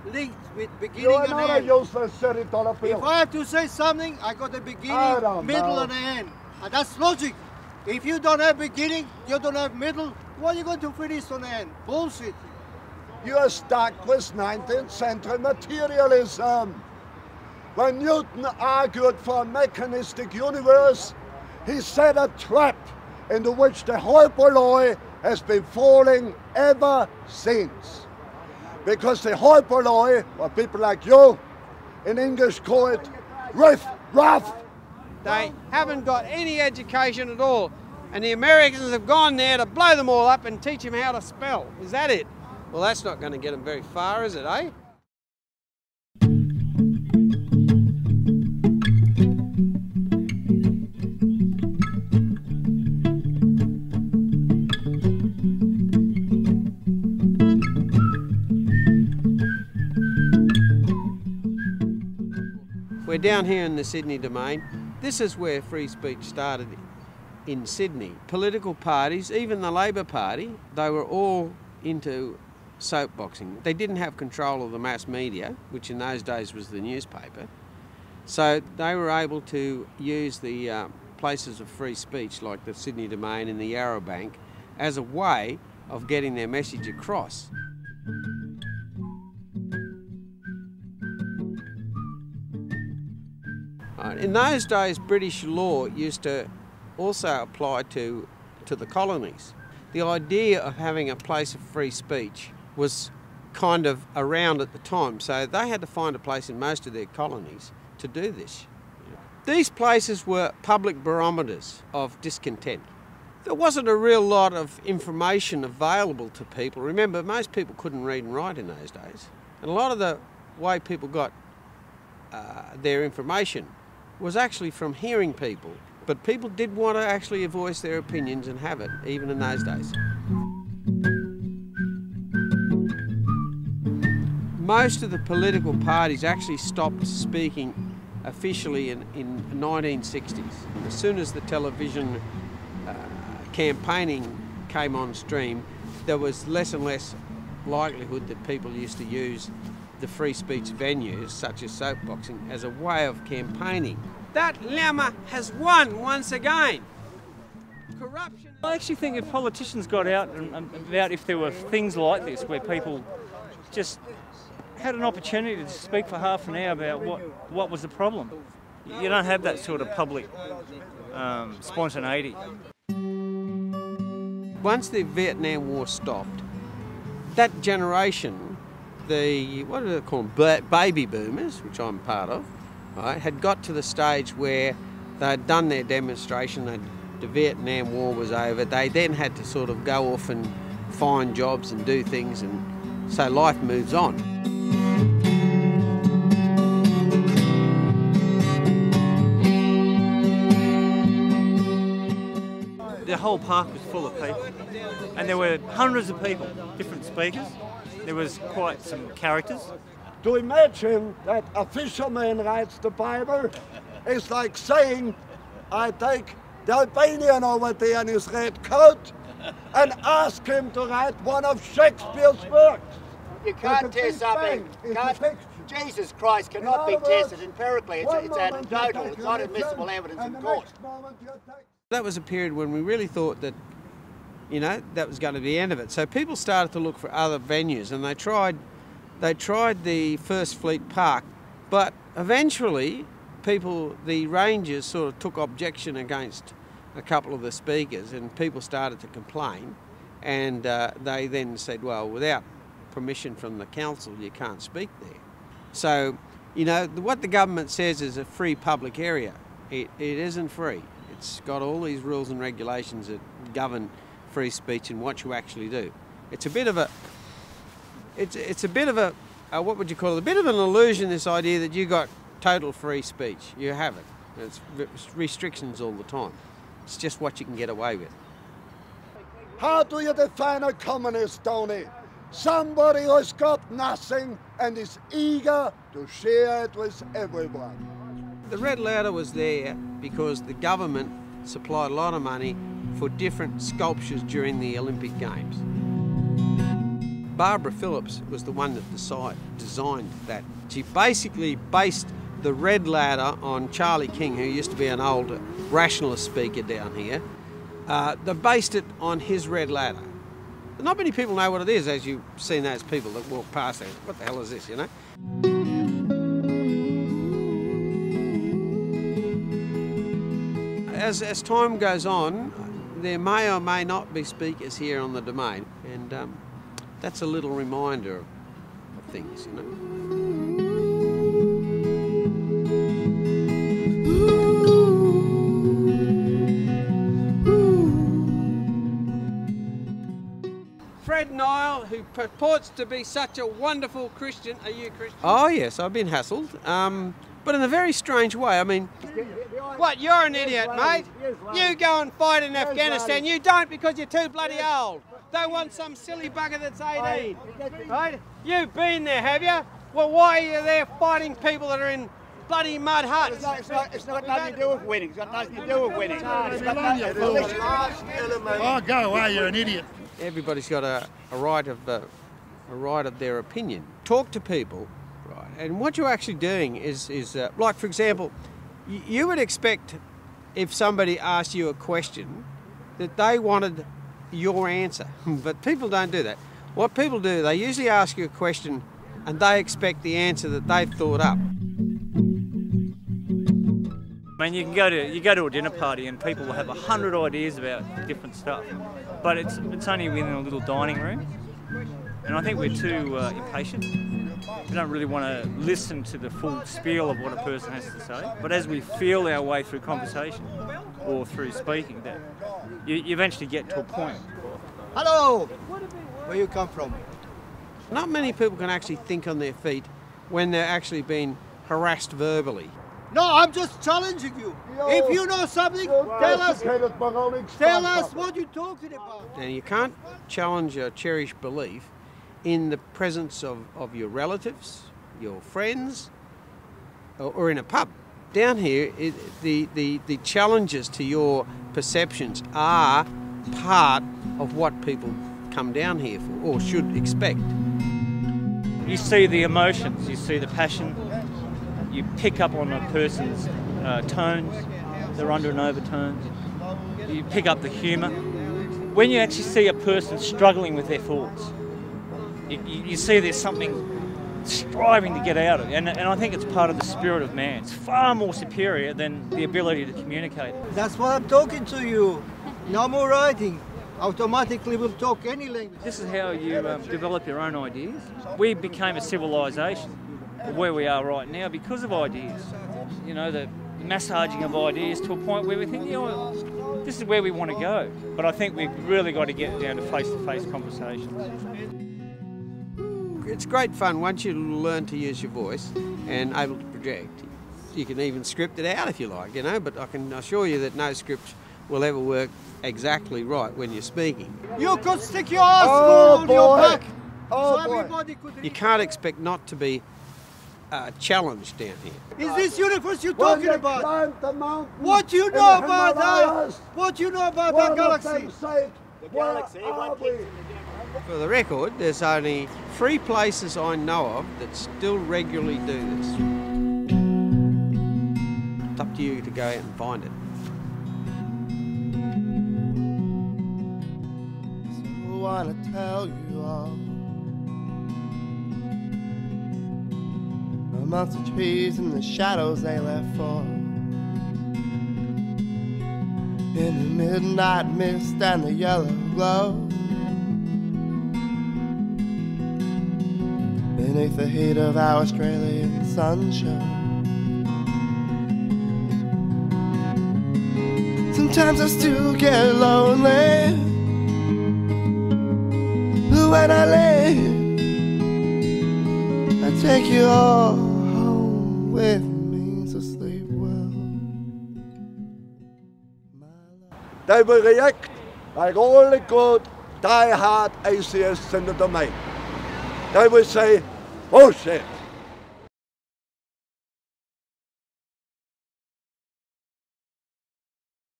linked with beginning You're and not end. a useless $30 bill. If I have to say something, I got the beginning, middle and end. And that's logic. If you don't have beginning, you don't have middle, what are you going to finish on the end? Bullshit. You're stuck with 19th century materialism. When Newton argued for a mechanistic universe, he set a trap into which the hyperloy has been falling ever since. Because the hyperloy, or people like you, in English call it riff-raff. They haven't got any education at all. And the Americans have gone there to blow them all up and teach them how to spell. Is that it? Well, that's not going to get them very far, is it, eh? We're down here in the Sydney domain. This is where free speech started in Sydney. Political parties, even the Labor Party, they were all into soapboxing. They didn't have control of the mass media, which in those days was the newspaper. So they were able to use the places of free speech like the Sydney domain and the Yarra Bank as a way of getting their message across. In those days, British law used to also apply to the colonies. The idea of having a place of free speech was kind of around at the time, so they had to find a place in most of their colonies to do this. These places were public barometers of discontent. There wasn't a real lot of information available to people. Remember, most people couldn't read and write in those days. And a lot of the way people got their information was actually from hearing people. But people did want to actually voice their opinions and have it, even in those days. Most of the political parties actually stopped speaking officially in 1960s. As soon as the television campaigning came on stream, there was less and less likelihood that people used to use the free speech venues, such as soapboxing, as a way of campaigning. That llama has won once again. Corruption. I actually think if politicians got out and about if there were things like this where people just had an opportunity to speak for half an hour about what was the problem. You don't have that sort of public spontaneity. Once the Vietnam War stopped, that generation, what do they call them, baby boomers, which I'm part of, right, had got to the stage where they'd done their demonstration, the Vietnam War was over, they then had to sort of go off and find jobs and do things, and so life moves on. The whole park was full of people, and there were hundreds of people, different speakers. There was quite some characters. To imagine that a fisherman writes the Bible is like saying, I take the Albanian over there in his red coat and ask him to write one of Shakespeare's works. You can't test something. Jesus Christ cannot be tested empirically. It's anecdotal. It's not admissible evidence in court. That was a period when we really thought that, you know, that was going to be the end of it. So people started to look for other venues, and they tried the First Fleet Park, but eventually the rangers sort of took objection against a couple of the speakers, and people started to complain, and they then said, well, without permission from the council, you can't speak there. So, you know, what the government says is a free public area. It isn't free. It's got all these rules and regulations that govern free speech and what you actually do. It's a bit of a, what would you call it? A bit of an illusion, this idea that you got total free speech. You haven't. It's restrictions all the time. It's just what you can get away with. How do you define a communist, Tony? Somebody who's got nothing and is eager to share it with everyone. The Red Ladder was there because the government supplied a lot of money for different sculptures during the Olympic Games. Barbara Phillips was the one that designed that. She basically based the red ladder on Charlie King, who used to be an old rationalist speaker down here. They based it on his red ladder. Not many people know what it is, as you've seen those people that walk past there. What the hell is this, you know? As time goes on, there may or may not be speakers here on the domain, and that's a little reminder of things, you know. Fred Nile, who purports to be such a wonderful Christian. Are you a Christian? Oh yes, I've been hassled, but in a very strange way. I mean, what, you're an idiot, mate? You go and fight in Afghanistan. You don't, because you're too bloody old. They want some silly bugger that's 18, right? You've been there, have you? Well, why are you there fighting people that are in bloody mud huts? It's got nothing to do with winning. It's got nothing to do with winning. Oh, go away, you're an idiot. Everybody's got a right of their opinion. Talk to people, right? And what you're actually doing is like, for example, you would expect if somebody asked you a question that they wanted your answer, but people don't do that. What people do, they usually ask you a question and they expect the answer that they've thought up. I mean, you go to a dinner party and people will have 100 ideas about different stuff, but it's only within a little dining room, and I think we're too impatient. We don't really want to listen to the full spiel of what a person has to say, but as we feel our way through conversation or through speaking, that you eventually get to a point. Hello! Where you come from? Not many people can actually think on their feet when they're actually being harassed verbally. No, I'm just challenging you. If you know something, tell us what you're talking about. And you can't challenge a cherished belief in the presence of your relatives, your friends, or in a pub. Down here, the challenges to your perceptions are part of what people come down here for, or should expect. You see the emotions, you see the passion, you pick up on a person's tones, they're under and overtones, you pick up the humour. When you actually see a person struggling with their thoughts, you see there's something striving to get out of it, and I think it's part of the spirit of man. It's far more superior than the ability to communicate. That's why I'm talking to you. No more writing. Automatically we'll talk any language. This is how you develop your own ideas. We became a civilization where we are right now because of ideas. You know, the massaging of ideas to a point where we think, you know, this is where we want to go. But I think we've really got to get down to face-to-face conversations. It's great fun once you learn to use your voice and able to project. You can even script it out if you like, you know, but I can assure you that no script will ever work exactly right when you're speaking. You could stick your ass on your back. Everybody could. You can't expect not to be challenged down here. Is this universe you're talking about? What do you know about that? What do you know about that galaxy? The galaxy, For the record, there's only 3 places I know of that still regularly do this. It's up to you to go out and find it. So I want to tell you all amongst the trees and the shadows they left fall, in the midnight mist and the yellow glow, beneath the heat of our Australian sunshine. Sometimes I still get lonely, but when I leave, I take you all home with me, so sleep well. They will react like all the good, die-hard atheists in the domain. They will say, bullshit.